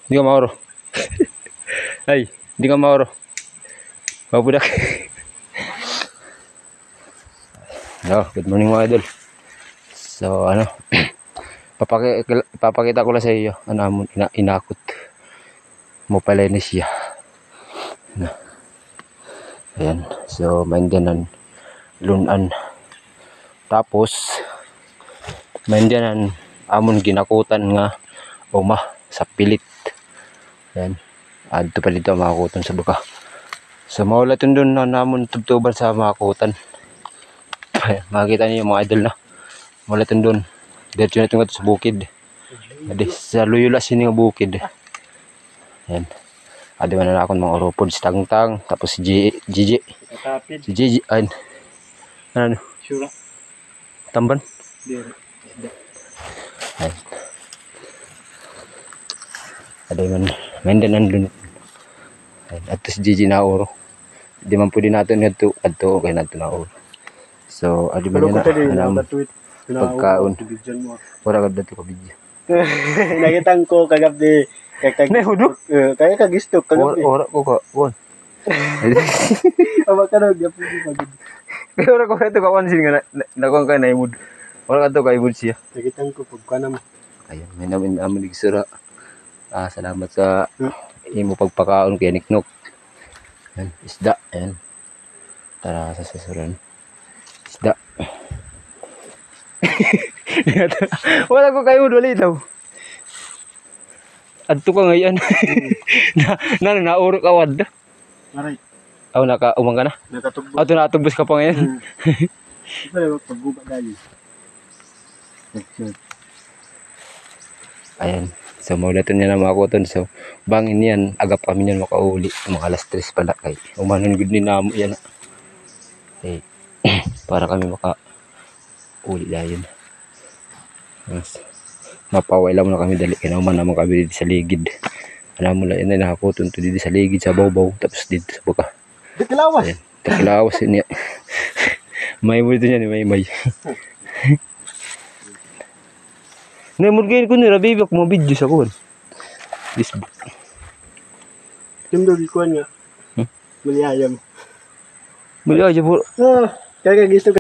Hindi ka mauro. Ay, hindi ka mauro. Mabudak. Hello, good morning mga idol. So ano, papakita ko lang sa iyo ano inakot mo pala ni siya. Ano. Ayan, so maintenance lunan. Tapos maintenance amon ginakutan nga uma sa pilit. Ayan, adto pa dito makakutan sa baka. So maulat yun doon na namon tubtuban sa makakutan. Makikita niyo yung mga idol na maulat yun doon. Diretso na ito sa bukid. Adi sa Loyola sini nga bukid. Ayan. Adi man na akong mga oropod si Tangtang. Tapos si Gigi. Si Gigi. Ayan. Ano? Sura. Tamban? Ayan. Adi man. Maintenance doon. At si Gigi na oro. Di man pwede natin ito. Adto okay natin na oro. So, adi man na pagkaon. Wala ka dito ka video. Nakitang ko kagabi. May hudo? Kaya kagisto kagabi. Ora ko ka. Wan. Ama ka na gabi pagod. Pero ora ko ito ka wansin nga nakuha ka na imod. Wala ka ito ka imod siya. Nakitang ko pagkana mo. Ayun, may namin nagsura. Salamat sa imo pagpakaon kay Niknok. Ayan, isda. Ayan. Tara sa sasuran. Isda. Wala ko kayo dali daw. Adto ka ngayon. Nauro ka wad. Maray. Aw naka umang ka na. Nakatugbo. Ato natubos ka pa ngayon. Iba na pagguba dali. Ayan. So maulatan niya na makuton. So bangin yan. Agap kami niyan makauli. Mga alas 3 pala kay. Umanon gud ni namo yan. Okay. Para kami maka-uli dayon. Mas mapaway lang na kami dali. Kaya naman naman kami dito sa ligid. Alam mo lang yan na nakakuton to dito sa ligid sa bawbaw. Tapos dito sa baka. Dikilawas. Ayan. Takilawas niya. May mo dito niya ni may. Namurgayin ko nila, baby, ako mga video sa kuwan. Facebook. Yung dogikuan nga. Maliayam. Muli aja po. Kaya kagisto